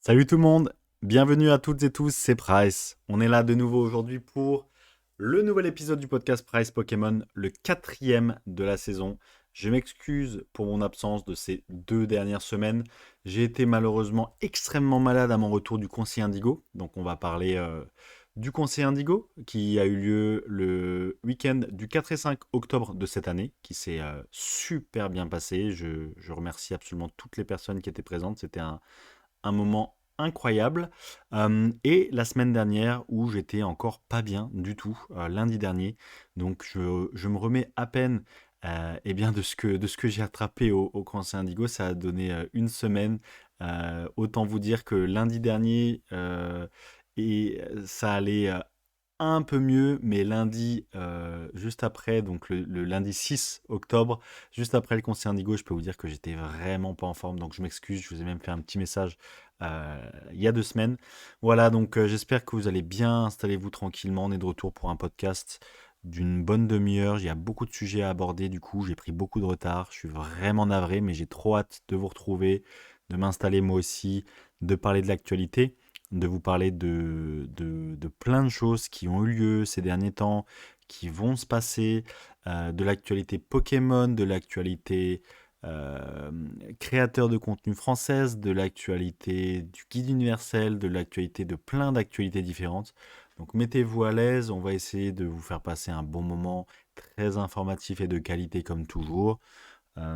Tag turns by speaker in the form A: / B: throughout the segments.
A: Salut tout le monde, bienvenue à toutes et tous, c'est Price. On est là de nouveau aujourd'hui pour le nouvel épisode du podcast Price Pokémon, le quatrième de la saison. Je m'excuse pour mon absence de ces 2 dernières semaines. J'ai été malheureusement extrêmement malade à mon retour du Conseil Indigo. Donc on va parler du Conseil Indigo qui a eu lieu le week-end du 4 et 5 octobre de cette année, qui s'est super bien passé. Je remercie absolument toutes les personnes qui étaient présentes. C'était un moment incroyable. Et la semaine dernière où j'étais encore pas bien du tout, lundi dernier. Donc je me remets à peine eh bien de ce que j'ai attrapé au Cancer Indigo. Ça a donné une semaine. Autant vous dire que lundi dernier, et ça allait un peu mieux, mais lundi, juste après, donc le lundi 6 octobre, juste après le concert Indigo, je peux vous dire que j'étais vraiment pas en forme, donc je m'excuse, je vous ai même fait un petit message il y a 2 semaines. Voilà, donc j'espère que vous allez bien, installez-vous tranquillement, on est de retour pour un podcast d'une bonne demi-heure, il y a beaucoup de sujets à aborder, du coup j'ai pris beaucoup de retard, je suis vraiment navré, mais j'ai trop hâte de vous retrouver, de m'installer moi aussi, de parler de l'actualité, de vous parler de plein de choses qui ont eu lieu ces derniers temps, qui vont se passer, de l'actualité Pokémon, de l'actualité euh, créateur de contenu française, de l'actualité du guide universel, de l'actualité de plein d'actualités différentes. Donc mettez-vous à l'aise, on va essayer de vous faire passer un bon moment très informatif et de qualité comme toujours.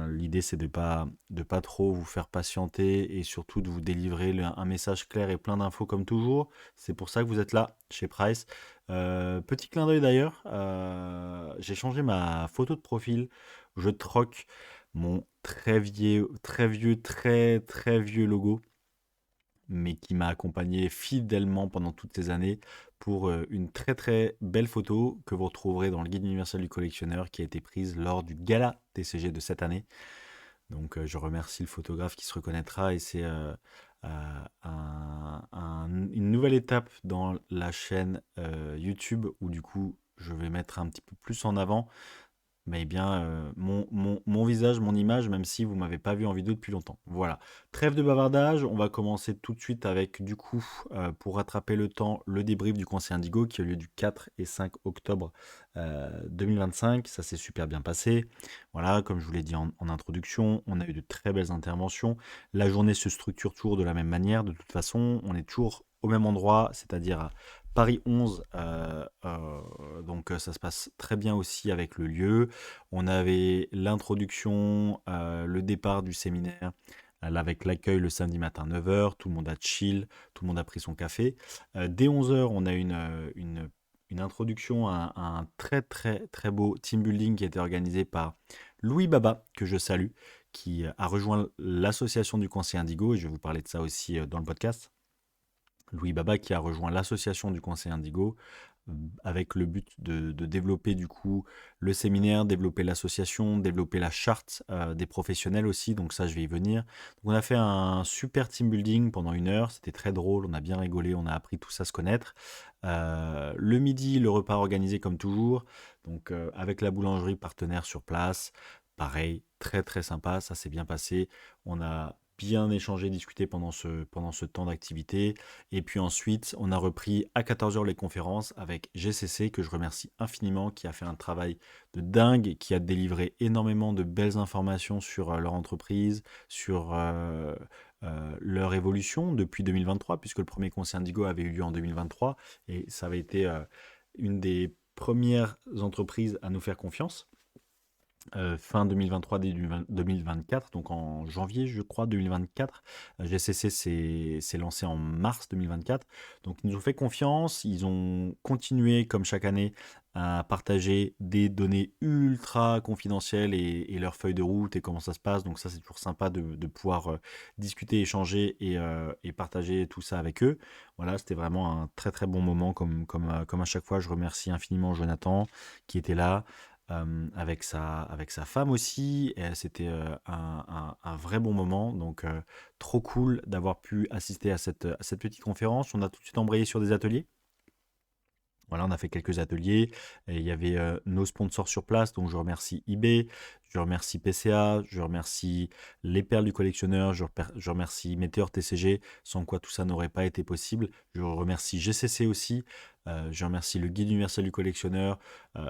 A: L'idée, c'est de pas trop vous faire patienter et surtout de vous délivrer un message clair et plein d'infos comme toujours. C'est pour ça que vous êtes là chez Price. Petit clin d'œil d'ailleurs, j'ai changé ma photo de profil. Je troque mon très vieux, très très vieux logo, mais qui m'a accompagné fidèlement pendant toutes ces années pour une très très belle photo que vous retrouverez dans le guide universel du collectionneur qui a été prise lors du gala TCG de cette année. Donc je remercie le photographe qui se reconnaîtra et c'est une nouvelle étape dans la chaîne YouTube où du coup je vais mettre un petit peu plus en avant mais bien mon visage, mon image, même si vous m'avez pas vu en vidéo depuis longtemps. Voilà. Trêve de bavardage, on va commencer tout de suite avec du coup pour rattraper le temps, le débrief du Conseil Indigo qui a eu lieu du 4 et 5 octobre 2025. Ça s'est super bien passé. Voilà, comme je vous l'ai dit en introduction, on a eu de très belles interventions. La journée se structure toujours de la même manière. De toute façon, on est toujours au même endroit, c'est-à-dire à Paris 11. Donc ça se passe très bien aussi avec le lieu. On avait l'introduction, le départ du séminaire, là, avec l'accueil le samedi matin 9 heures. Tout le monde a chill, tout le monde a pris son café. Dès 11 heures, on a une introduction à un très très très beau team building qui a été organisé par Louis Baba, que je salue, qui a rejoint l'association du Conseil Indigo, et je vais vous parler de ça aussi dans le podcast. Louis Baba qui a rejoint l'association du Conseil Indigo avec le but de développer du coup le séminaire, développer l'association, développer la charte des professionnels aussi, donc ça je vais y venir. Donc, on a fait un super team building pendant 1 heure, c'était très drôle, on a bien rigolé, on a appris tous à se connaître. Le midi, le repas organisé comme toujours, donc avec la boulangerie partenaire sur place, pareil, très très sympa, ça s'est bien passé, on a bien échangé, discuté pendant ce temps d'activité. Et puis ensuite, on a repris à 14 heures les conférences avec GCC, que je remercie infiniment, qui a fait un travail de dingue, qui a délivré énormément de belles informations sur leur entreprise, sur leur évolution depuis 2023, puisque le premier conseil Indigo avait eu lieu en 2023, et ça avait été une des premières entreprises à nous faire confiance. Fin 2023, début 2024, donc en janvier, je crois, 2024. GCC s'est lancé en mars 2024. Donc, ils nous ont fait confiance. Ils ont continué, comme chaque année, à partager des données ultra confidentielles et leurs feuilles de route et comment ça se passe. Donc, ça, c'est toujours sympa de pouvoir discuter, échanger et partager tout ça avec eux. Voilà, c'était vraiment un très, très bon moment. Comme à chaque fois, je remercie infiniment Jonathan qui était là avec sa femme aussi. Et c'était un vrai bon moment. Donc, trop cool d'avoir pu assister à cette petite conférence. On a tout de suite embrayé sur des ateliers. Voilà, on a fait quelques ateliers et il y avait nos sponsors sur place, donc je remercie eBay, Je remercie PCA, je remercie les Perles du collectionneur, je remercie Meteor TCG, sans quoi tout ça n'aurait pas été possible. Je remercie GCC aussi, je remercie le Guide universel du collectionneur,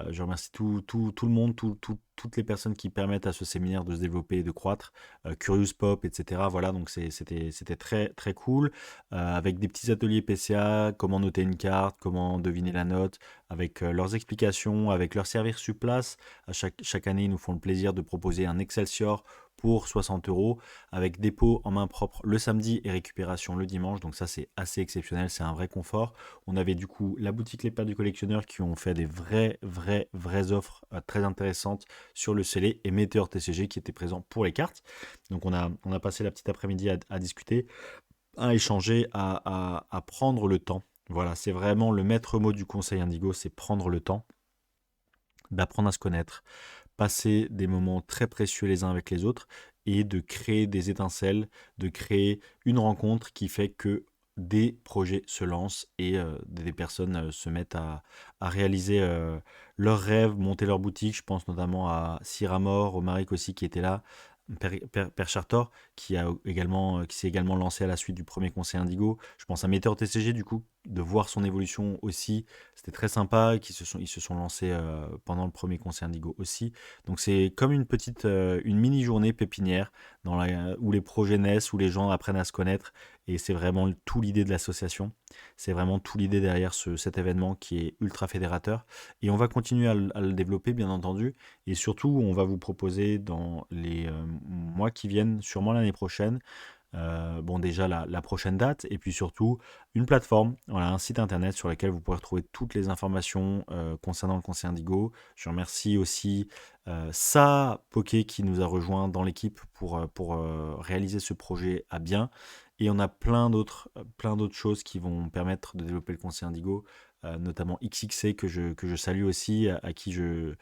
A: je remercie tout le monde, toutes les personnes qui permettent à ce séminaire de se développer et de croître, Curious Pop, etc. Voilà, donc c'était très, très cool, avec des petits ateliers PCA, comment noter une carte, comment deviner la note, avec leurs explications, avec leur service sur place. Chaque année, ils nous font le plaisir de proposer un Excelsior pour 60 euros, avec dépôt en main propre le samedi et récupération le dimanche. Donc ça, c'est assez exceptionnel, c'est un vrai confort. On avait du coup la boutique Les Perles du collectionneur qui ont fait des vraies offres très intéressantes sur le scellé, et Meteor TCG qui était présent pour les cartes. Donc on a passé la petite après-midi à discuter, à échanger, à prendre le temps. Voilà, c'est vraiment le maître mot du conseil Indigo, c'est prendre le temps d'apprendre à se connaître, passer des moments très précieux les uns avec les autres et de créer des étincelles, de créer une rencontre qui fait que des projets se lancent et des personnes se mettent à réaliser leurs rêves, monter leur boutique. Je pense notamment à Siramor, Romaric aussi qui était là, Père Chartor qui s'est également lancé à la suite du premier conseil Indigo. Je pense à Meteor TCG du coup, de voir son évolution aussi, c'était très sympa. Ils se sont lancés pendant le premier conseil Indigo aussi. Donc c'est comme une mini journée pépinière où les projets naissent, où les gens apprennent à se connaître. Et c'est vraiment tout l'idée de l'association. C'est vraiment tout l'idée derrière cet événement qui est ultra fédérateur. Et on va continuer à le développer, bien entendu. Et surtout, on va vous proposer dans les mois qui viennent, sûrement l'année prochaine, bon, déjà la prochaine date, et puis surtout une plateforme, voilà, un site internet sur lequel vous pourrez retrouver toutes les informations concernant le conseil Indigo. Je remercie aussi Sa Poké qui nous a rejoint dans l'équipe pour réaliser ce projet à bien. Et on a plein d'autres choses qui vont permettre de développer le conseil Indigo, notamment XXC que je salue aussi, à qui je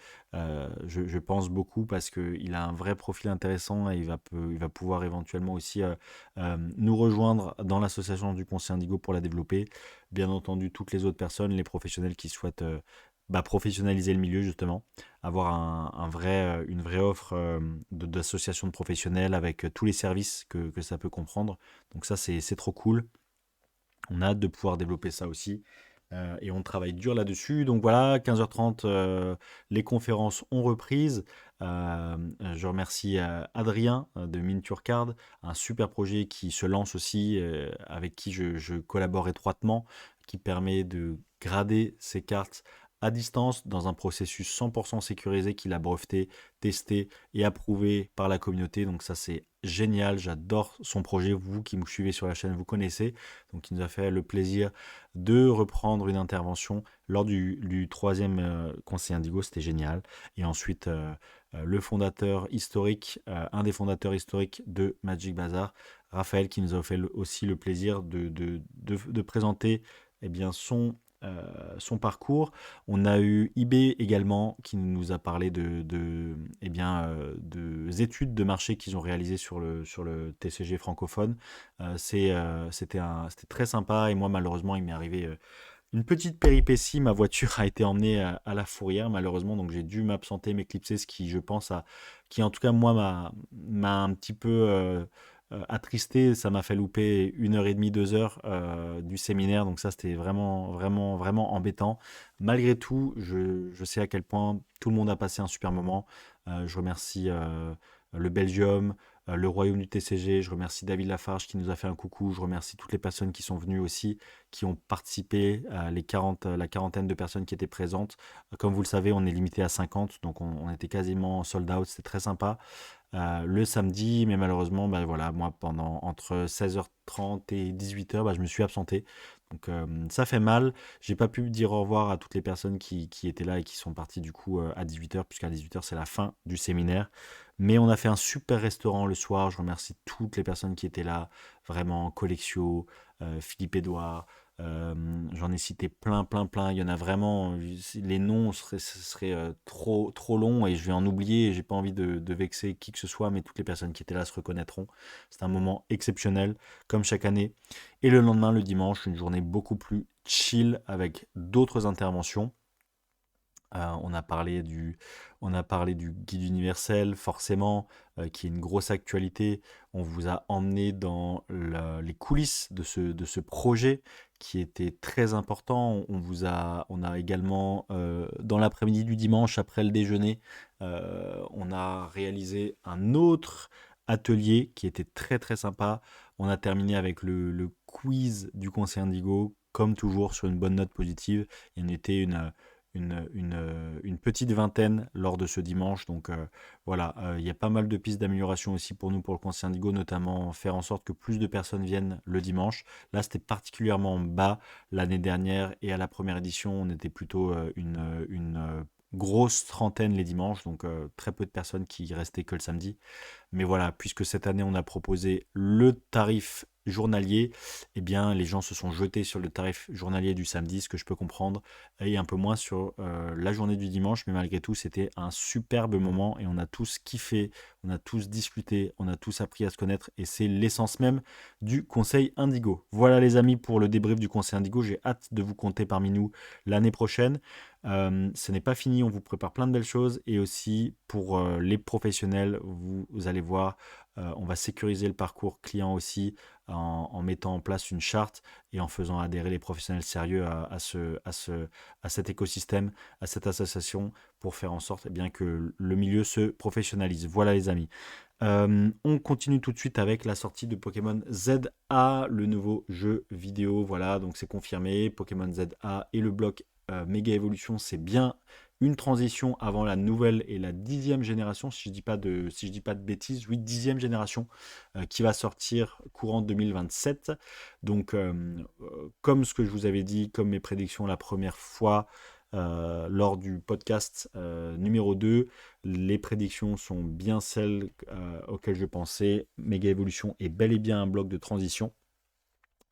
A: pense beaucoup parce qu'il a un vrai profil intéressant et il va pouvoir éventuellement aussi nous rejoindre dans l'association du conseil Indigo pour la développer. Bien entendu, toutes les autres personnes, les professionnels qui souhaitent professionnaliser le milieu justement, avoir une vraie offre d'association de professionnels avec tous les services que ça peut comprendre. Donc ça, c'est trop cool. On a hâte de pouvoir développer ça aussi. Et on travaille dur là-dessus. Donc voilà, 15h30, les conférences ont reprise. Je remercie Adrien de Minturcard, un super projet qui se lance aussi, avec qui je collabore étroitement, qui permet de grader ses cartes à distance dans un processus 100% sécurisé qu'il a breveté, testé et approuvé par la communauté. Donc ça c'est génial, j'adore son projet. Vous qui me suivez sur la chaîne, vous connaissez. Donc il nous a fait le plaisir de reprendre une intervention lors du troisième conseil Indigo, c'était génial. Et ensuite, le fondateur historique, un des fondateurs historiques de Magic Bazar, Raphaël, qui nous a fait aussi le plaisir de présenter eh bien, son parcours. On a eu eBay également qui nous a parlé de études de marché qu'ils ont réalisées sur le TCG francophone. C'était très sympa et moi malheureusement il m'est arrivé une petite péripétie. Ma voiture a été emmenée à la fourrière malheureusement, donc j'ai dû m'absenter, m'éclipser, ce qui je pense qui en tout cas moi m'a un petit peu attristé. Ça m'a fait louper 1h30, 2 heures du séminaire, donc ça c'était vraiment embêtant. Malgré tout, je sais à quel point tout le monde a passé un super moment. Je remercie le Belgium, le Royaume du TCG, je remercie David Lafarge qui nous a fait un coucou, je remercie toutes les personnes qui sont venues aussi, qui ont participé, la quarantaine de personnes qui étaient présentes. Comme vous le savez, on est limité à 50, donc on était quasiment sold out, c'était très sympa. Le samedi, mais malheureusement, bah, voilà, moi, entre 16h30 et 18h, bah, je me suis absenté. Donc ça fait mal. J'ai pas pu dire au revoir à toutes les personnes qui étaient là et qui sont parties du coup à 18h, puisqu'à 18h, c'est la fin du séminaire. Mais on a fait un super restaurant le soir. Je remercie toutes les personnes qui étaient là. Vraiment, Colexio, Philippe Édouard. J'en ai cité plein. Il y en a vraiment. Les noms ce serait trop long et je vais en oublier. Et j'ai pas envie de vexer qui que ce soit, mais toutes les personnes qui étaient là se reconnaîtront. C'est un moment exceptionnel, comme chaque année. Et le lendemain, le dimanche, une journée beaucoup plus chill avec d'autres interventions. On a parlé du guide universel, forcément, qui est une grosse actualité. On vous a emmené dans les coulisses de ce projet qui était très important. On a également, dans l'après-midi du dimanche, après le déjeuner, on a réalisé un autre atelier qui était très très sympa. On a terminé avec le quiz du conseil Indigo, comme toujours sur une bonne note positive. Il y en était une petite vingtaine lors de ce dimanche. Donc voilà, il y a pas mal de pistes d'amélioration aussi pour nous, pour le conseil Indigo, notamment faire en sorte que plus de personnes viennent le dimanche. Là, c'était particulièrement bas l'année dernière et à la première édition, on était plutôt une grosse trentaine les dimanches, donc très peu de personnes qui restaient que le samedi. Mais voilà, puisque cette année on a proposé le tarif journalier, eh bien les gens se sont jetés sur le tarif journalier du samedi, ce que je peux comprendre, et un peu moins sur la journée du dimanche. Mais malgré tout, c'était un superbe moment et on a tous kiffé, on a tous discuté, on a tous appris à se connaître et c'est l'essence même du Conseil Indigo. Voilà les amis pour le débrief du Conseil Indigo. J'ai hâte de vous compter parmi nous l'année prochaine. Ce n'est pas fini, on vous prépare plein de belles choses et aussi pour les professionnels, vous allez voir, on va sécuriser le parcours client aussi en mettant en place une charte et en faisant adhérer les professionnels sérieux à cet écosystème, à cette association pour faire en sorte eh bien, que le milieu se professionnalise. Voilà les amis. On continue tout de suite avec la sortie de Pokémon ZA, le nouveau jeu vidéo. Voilà, donc c'est confirmé. Pokémon ZA et le bloc Méga Evolution, c'est bien une transition avant la nouvelle et la 10e génération, si je dis pas de bêtises, oui, 10e génération qui va sortir courant 2027. Donc, comme ce que je vous avais dit, comme mes prédictions la première fois lors du podcast numéro 2, les prédictions sont bien celles auxquelles je pensais. Méga Evolution est bel et bien un bloc de transition.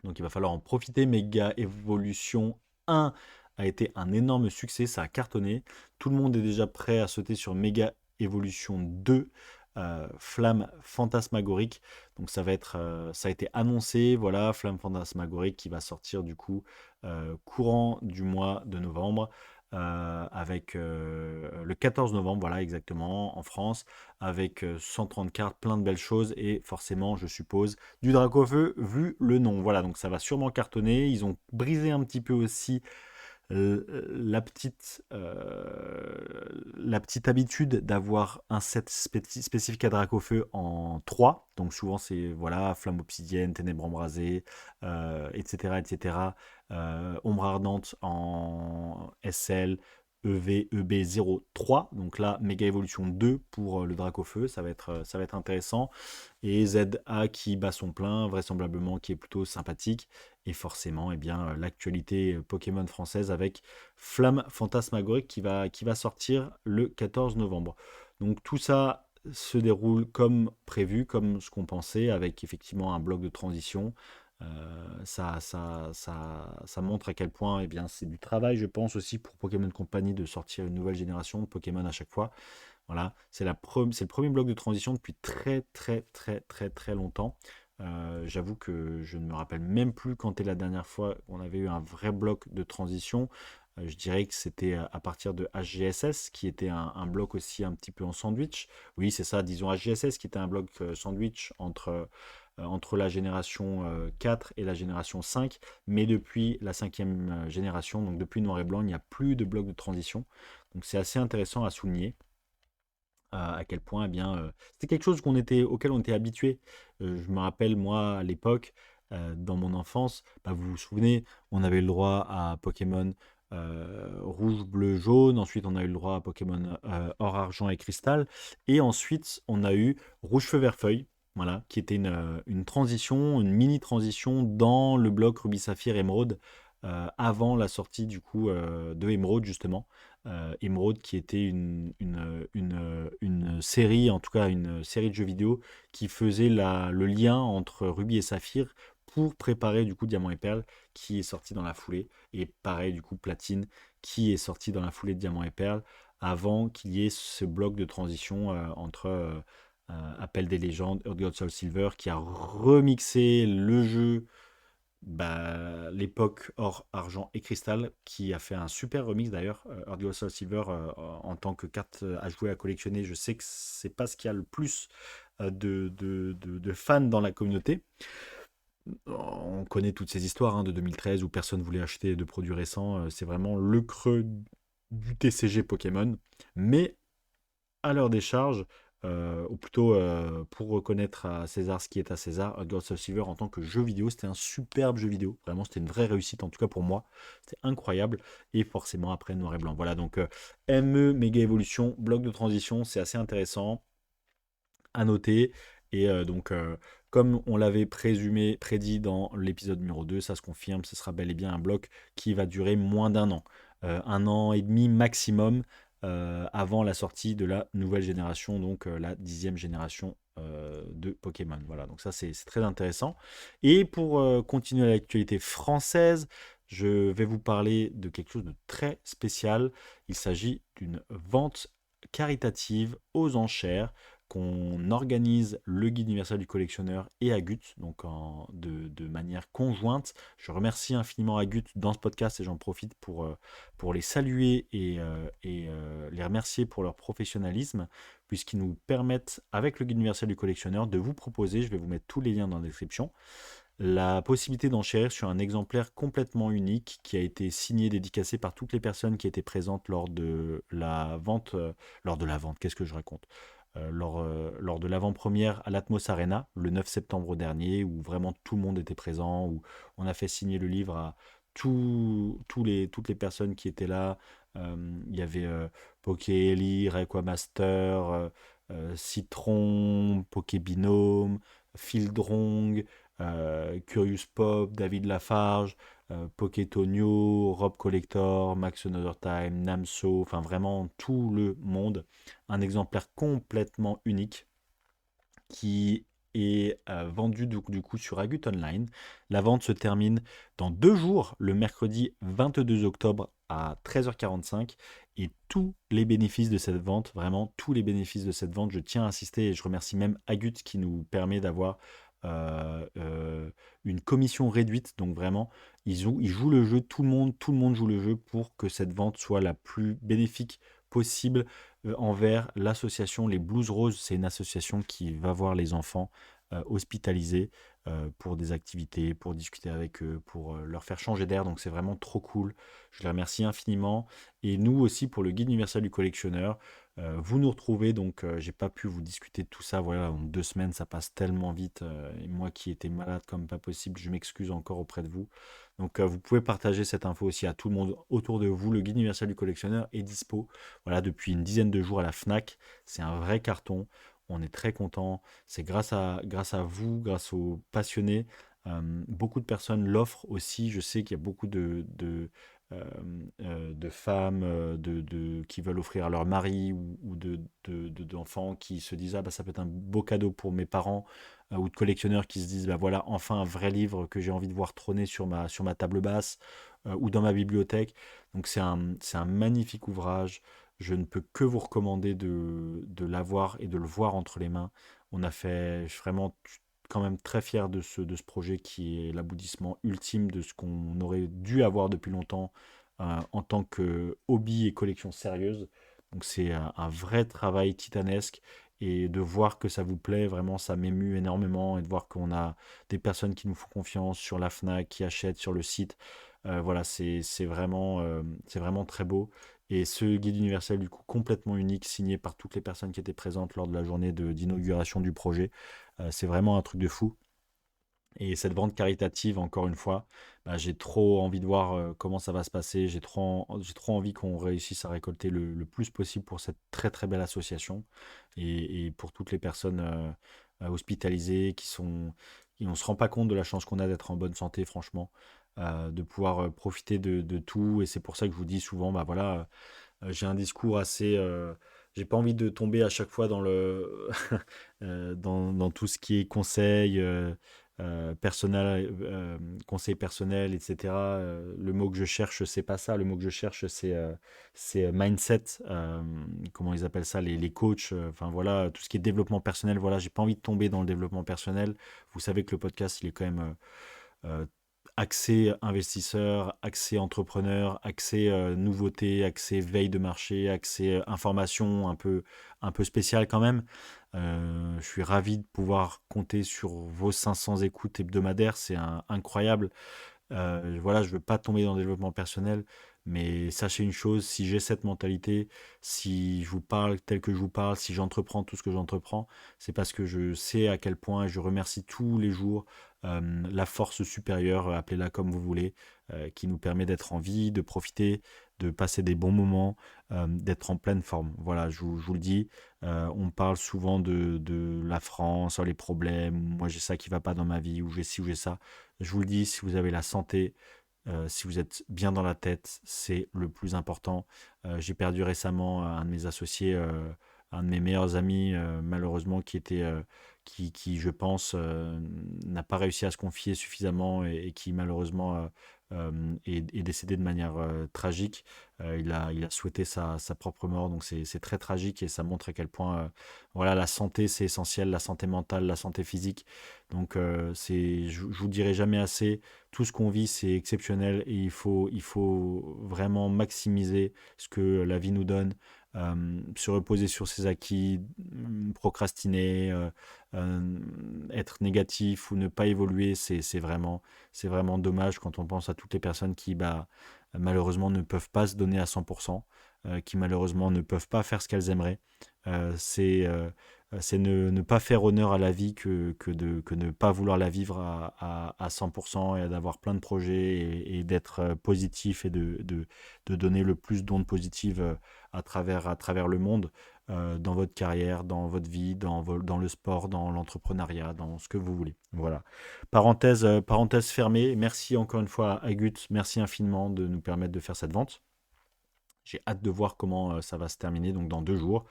A: Donc il va falloir en profiter. Méga Evolution 1 a été un énorme succès, ça a cartonné. Tout le monde est déjà prêt à sauter sur Méga Evolution 2, Flamme Fantasmagorique. Donc ça a été annoncé, voilà, Flamme Fantasmagorique qui va sortir du coup courant du mois de novembre. Avec le 14 novembre, voilà exactement, en France, avec 130 cartes, plein de belles choses, et forcément, je suppose, du Dracofeu vu le nom. Voilà, donc ça va sûrement cartonner. Ils ont brisé un petit peu aussi la petite habitude d'avoir un set spécifique à Dracofeu en 3. Donc souvent c'est voilà, Flamme Obsidienne, Ténèbres Embrasées, etc. etc. Ombre Ardente en SL, EV, EB03. Donc là, Méga Évolution 2 pour le Dracofeu, ça va être intéressant. Et ZA qui bat son plein, vraisemblablement, qui est plutôt sympathique. Et forcément, eh bien, l'actualité Pokémon française avec Flamme Fantasmagorique qui va sortir le 14 novembre. Donc tout ça se déroule comme prévu, comme ce qu'on pensait, avec effectivement un bloc de transition. Ça montre à quel point eh bien, c'est du travail, je pense, aussi pour Pokémon Company de sortir une nouvelle génération de Pokémon à chaque fois. Voilà, c'est le premier bloc de transition depuis très très très très très longtemps. J'avoue que je ne me rappelle même plus quand est la dernière fois qu'on avait eu un vrai bloc de transition. Je dirais que c'était à partir de HGSS, qui était un bloc aussi un petit peu en sandwich. Oui, c'est ça, disons HGSS, qui était un bloc sandwich entre la génération 4 et la génération 5. Mais depuis la cinquième génération, donc depuis Noir et Blanc, il n'y a plus de bloc de transition. Donc c'est assez intéressant à souligner à quel point, eh bien, c'était quelque chose auquel on était habitué. Je me rappelle, moi, à l'époque, dans mon enfance, bah, vous vous souvenez, on avait le droit à Pokémon rouge, bleu, jaune. Ensuite, on a eu le droit à Pokémon or, argent et cristal. Et ensuite, on a eu rouge, feu, vert, feuille. Voilà, qui était une transition, une mini transition dans le bloc Ruby Saphir Émeraude avant la sortie du coup de Émeraude justement. Emerald qui était une série, en tout cas une série de jeux vidéo qui faisait le lien entre Ruby et Saphir pour préparer du coup Diamant et Perle qui est sorti dans la foulée. Et pareil du coup Platine qui est sorti dans la foulée de Diamant et Perle avant qu'il y ait ce bloc de transition entre Appel des légendes, Earth Gold Soul Silver qui a remixé le jeu l'époque or, argent et cristal, qui a fait un super remix d'ailleurs. Earth Gold Soul Silver, en tant que carte à jouer, à collectionner, je sais que c'est pas ce qu'il y a le plus de fans dans la communauté. On connaît toutes ces histoires, hein, de 2013 où personne voulait acheter de produits récents. C'est vraiment le creux du TCG Pokémon. Mais à leur décharge, ou plutôt, pour reconnaître à César ce qui est à César, Ghost of Silver en tant que jeu vidéo, c'était un superbe jeu vidéo. Vraiment, c'était une vraie réussite, en tout cas pour moi. C'était incroyable. Et forcément, après, noir et blanc. Voilà, donc ME, Méga Evolution, bloc de transition, c'est assez intéressant à noter. Et comme on l'avait prédit dans l'épisode numéro 2, ça se confirme, ce sera bel et bien un bloc qui va durer moins d'un an. 1 an et demi maximum, avant la sortie de la nouvelle génération, donc la 10e génération de Pokémon. Voilà, donc ça c'est très intéressant. Et pour continuer l'actualité française, je vais vous parler de quelque chose de très spécial. Il s'agit d'une vente caritative aux enchères qu'on organise le Guide universel du collectionneur et Agut, donc de manière conjointe. Je remercie infiniment Agut dans ce podcast et j'en profite pour les saluer et les remercier pour leur professionnalisme, puisqu'ils nous permettent, avec le Guide universel du collectionneur, de vous proposer, je vais vous mettre tous les liens dans la description, la possibilité d'enchérir sur un exemplaire complètement unique qui a été signé, dédicacé par toutes les personnes qui étaient présentes lors de la vente. Qu'est-ce que je raconte? Lors de l'avant-première à l'Atmos Arena, le 9 septembre dernier, où vraiment tout le monde était présent, où on a fait signer le livre à toutes les personnes qui étaient là. Il y avait Pokéli, Requamaster, Citron, Pokébinome, Fieldrong, Curious Pop, David Lafarge, Pokétonio, Rob Collector, Max Another Time, Namso, enfin vraiment tout le monde. Un exemplaire complètement unique qui est vendu du coup sur Agut Online. La vente se termine dans 2 jours, le mercredi 22 octobre à 13h45. Et tous les bénéfices de cette vente, vraiment tous les bénéfices de cette vente, je tiens à insister et je remercie même Agut qui nous permet d'avoir une commission réduite. Donc vraiment, ils jouent le jeu, tout le monde joue le jeu pour que cette vente soit la plus bénéfique possible envers l'association Les Blues Roses. C'est une association qui va voir les enfants hospitalisés pour des activités, pour discuter avec eux, pour leur faire changer d'air. Donc c'est vraiment trop cool. Je les remercie infiniment. Et nous aussi pour le Guide universel du collectionneur. Vous nous retrouvez, donc j'ai pas pu vous discuter de tout ça. Voilà, en 2 semaines, ça passe tellement vite. Et moi qui étais malade comme pas possible, je m'excuse encore auprès de vous. Donc vous pouvez partager cette info aussi à tout le monde autour de vous. Le Guide universel du collectionneur est dispo, voilà, depuis une dizaine de jours à la Fnac. C'est un vrai carton. On est très content. C'est grâce à vous, grâce aux passionnés. Beaucoup de personnes l'offrent aussi. Je sais qu'il y a beaucoup euh, de femmes qui veulent offrir à leur mari ou d'enfants qui se disent ah bah ça peut être un beau cadeau pour mes parents, ou de collectionneurs qui se disent bah voilà enfin un vrai livre que j'ai envie de voir trôner sur ma table basse, ou dans ma bibliothèque. Donc c'est un magnifique ouvrage. Je ne peux que vous recommander de l'avoir et de le voir entre les mains. Je suis vraiment quand même très fier de ce projet qui est l'aboutissement ultime de ce qu'on aurait dû avoir depuis longtemps en tant que hobby et collection sérieuse. Donc c'est un vrai travail titanesque et de voir que ça vous plaît, vraiment ça m'émue énormément et de voir qu'on a des personnes qui nous font confiance sur la Fnac, qui achètent sur le site. Voilà, c'est vraiment très beau. Et ce guide universel, du coup, complètement unique, signé par toutes les personnes qui étaient présentes lors de la journée d'inauguration du projet, c'est vraiment un truc de fou. Et cette vente caritative, encore une fois, bah, j'ai trop envie de voir comment ça va se passer. J'ai trop envie qu'on réussisse à récolter le plus possible pour cette très très belle association et pour toutes les personnes hospitalisées on ne se rend pas compte de la chance qu'on a d'être en bonne santé, franchement, de pouvoir profiter de tout. Et c'est pour ça que je vous dis souvent, bah voilà, j'ai un discours assez. J'ai pas envie de tomber à chaque fois dans tout ce qui est conseil personnel, conseil personnel, etc. Le mot que je cherche, c'est pas ça. Le mot que je cherche, c'est mindset. Comment ils appellent ça, les coachs. Enfin voilà, tout ce qui est développement personnel. Voilà, j'ai pas envie de tomber dans le développement personnel. Vous savez que le podcast, il est quand même accès investisseur, accès entrepreneur, accès nouveauté, accès veille de marché, accès information un peu spécial quand même. Je suis ravi de pouvoir compter sur vos 500 écoutes hebdomadaires, c'est incroyable. Voilà, je veux pas tomber dans le développement personnel, mais sachez une chose, si j'ai cette mentalité, si je vous parle tel que je vous parle, si j'entreprends tout ce que j'entreprends, c'est parce que je sais à quel point je remercie tous les jours la force supérieure, appelez-la comme vous voulez, qui nous permet d'être en vie, de profiter, de passer des bons moments, d'être en pleine forme. Voilà, je vous le dis, on parle souvent de la France, oh, les problèmes, moi j'ai ça qui va pas dans ma vie, ou j'ai ci ou j'ai ça. Je vous le dis, si vous avez la santé, si vous êtes bien dans la tête, c'est le plus important. J'ai perdu récemment un de mes associés, un de mes meilleurs amis, malheureusement, qui, je pense, n'a pas réussi à se confier suffisamment et qui, malheureusement, est décédé de manière tragique. Il a souhaité sa propre mort, donc c'est très tragique et ça montre à quel point voilà, la santé, c'est essentiel, la santé mentale, la santé physique. Donc, je vous dirai jamais assez, tout ce qu'on vit, c'est exceptionnel et il faut vraiment maximiser ce que la vie nous donne, se reposer sur ses acquis, procrastiner, être négatif ou ne pas évoluer, c'est vraiment dommage quand on pense à toutes les personnes qui, bah, malheureusement, ne peuvent pas se donner à 100%, qui malheureusement ne peuvent pas faire ce qu'elles aimeraient. C'est ne pas faire honneur à la vie que ne pas vouloir la vivre à 100% et d'avoir plein de projets et d'être positif et de donner le plus d'ondes positives à travers le monde, dans votre carrière, dans votre vie, dans le sport, dans l'entrepreneuriat, dans ce que vous voulez. Voilà. Parenthèse fermée. Merci encore une fois à Gut. Merci infiniment de nous permettre de faire cette vente. J'ai hâte de voir comment ça va se terminer, donc dans 2 jours.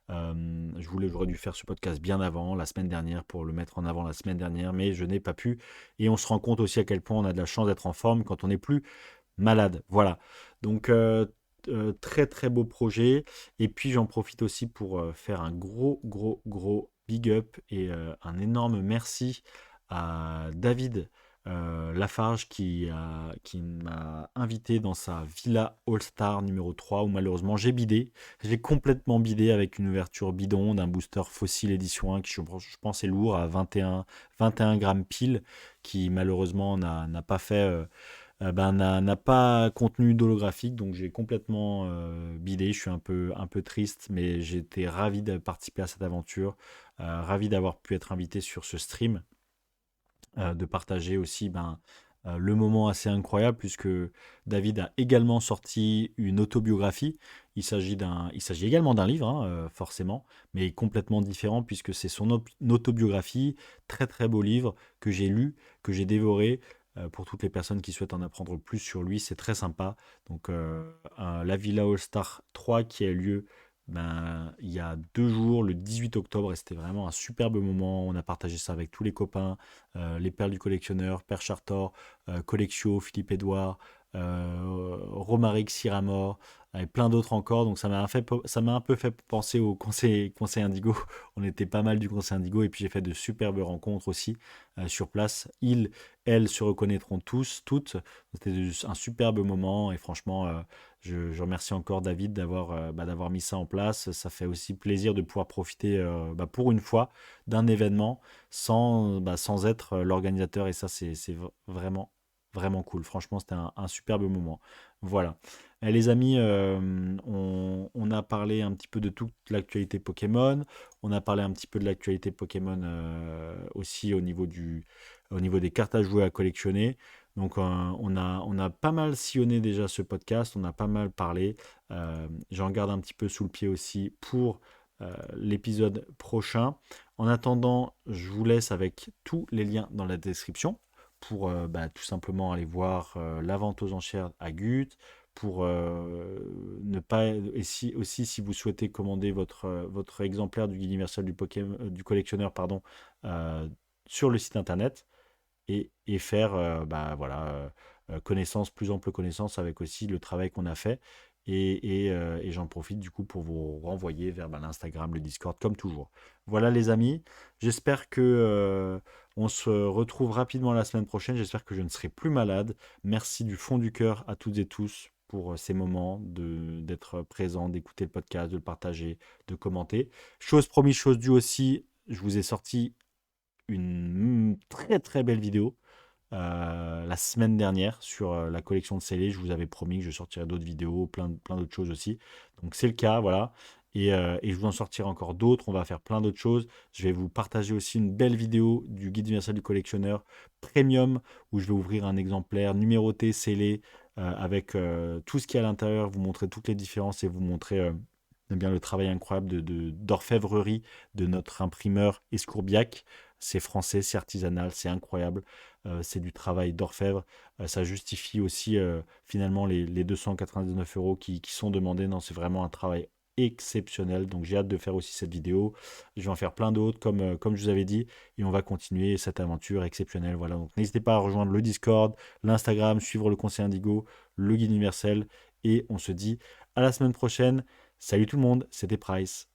A: J'aurais dû faire ce podcast bien avant, la semaine dernière, pour le mettre en avant la semaine dernière, mais je n'ai pas pu. Et on se rend compte aussi à quel point on a de la chance d'être en forme quand on n'est plus malade. Voilà. Donc, très très beau projet. Et puis, j'en profite aussi pour faire un gros big up et un énorme merci à David Lafarge qui m'a invité dans sa Villa All-Star numéro 3 où malheureusement j'ai bidé. J'ai complètement bidé avec une ouverture bidon d'un booster Fossil Edition 1 qui je pense est lourd à 21 grammes pile qui malheureusement n'a pas fait n'a pas contenu d'holographique, donc j'ai complètement bidé. Je suis un peu triste, mais j'étais ravi de participer à cette aventure, ravi d'avoir pu être invité sur ce stream, de partager aussi le moment assez incroyable, puisque David a également sorti une autobiographie. Il s'agit également d'un livre, hein, forcément, mais complètement différent, puisque c'est son autobiographie, très très beau livre que j'ai lu, que j'ai dévoré. Pour toutes les personnes qui souhaitent en apprendre plus sur lui, c'est très sympa. Donc, la Villa All-Star 3 qui a eu lieu il y a 2 jours, le 18 octobre, et c'était vraiment un superbe moment. On a partagé ça avec tous les copains, les Perles du Collectionneur, Père Chartor, Collectio, Philippe Edouard, Romaric Siramor, et plein d'autres encore. Donc ça m'a un peu fait penser au conseil Indigo. On était pas mal du conseil Indigo, et puis j'ai fait de superbes rencontres aussi sur place. Elles se reconnaîtront tous, toutes. C'était un superbe moment, et franchement, je remercie encore David d'avoir mis ça en place. Ça fait aussi plaisir de pouvoir profiter, pour une fois, d'un événement sans être l'organisateur. Et ça, c'est vraiment, vraiment cool. Franchement, c'était un superbe moment. Voilà. Les amis, on a parlé un petit peu de toute l'actualité Pokémon. On a parlé un petit peu de l'actualité Pokémon aussi au niveau des cartes à jouer à collectionner. Donc, on a pas mal sillonné déjà ce podcast, on a pas mal parlé. J'en garde un petit peu sous le pied aussi pour l'épisode prochain. En attendant, je vous laisse avec tous les liens dans la description pour tout simplement aller voir la vente aux enchères à Gut, pour ne pas et si aussi si vous souhaitez commander votre exemplaire du guide universel du collectionneur pardon, euh, sur le site internet et faire connaissance, plus ample connaissance avec aussi le travail qu'on a fait. Et j'en profite du coup pour vous renvoyer vers l'Instagram, le Discord, comme toujours. Voilà les amis, j'espère que on se retrouve rapidement la semaine prochaine. J'espère que je ne serai plus malade. Merci du fond du cœur à toutes et tous pour ces moments d'être présent, d'écouter le podcast, de le partager, de commenter. Chose promise, chose due aussi, je vous ai sorti une très très belle vidéo la semaine dernière sur la collection de scellés. Je vous avais promis que je sortirais d'autres vidéos, plein d'autres choses aussi. Donc c'est le cas, voilà. Et je vous en sortirai encore d'autres. On va faire plein d'autres choses. Je vais vous partager aussi une belle vidéo du guide universel du collectionneur premium où je vais ouvrir un exemplaire numéroté, scellé, avec tout ce qu'il y a à l'intérieur, vous montrer toutes les différences et vous montrer eh bien, le travail incroyable d'orfèvrerie de notre imprimeur Escourbiac. C'est français, c'est artisanal, c'est incroyable. C'est du travail d'orfèvre. Ça justifie aussi finalement les 299 euros qui sont demandés. Non, c'est vraiment un travail exceptionnel. Donc j'ai hâte de faire aussi cette vidéo. Je vais en faire plein d'autres comme je vous avais dit. Et on va continuer cette aventure exceptionnelle. Voilà. Donc n'hésitez pas à rejoindre le Discord, l'Instagram, suivre le Conseil Indigo, le Guide Universel. Et on se dit à la semaine prochaine. Salut tout le monde, c'était Price.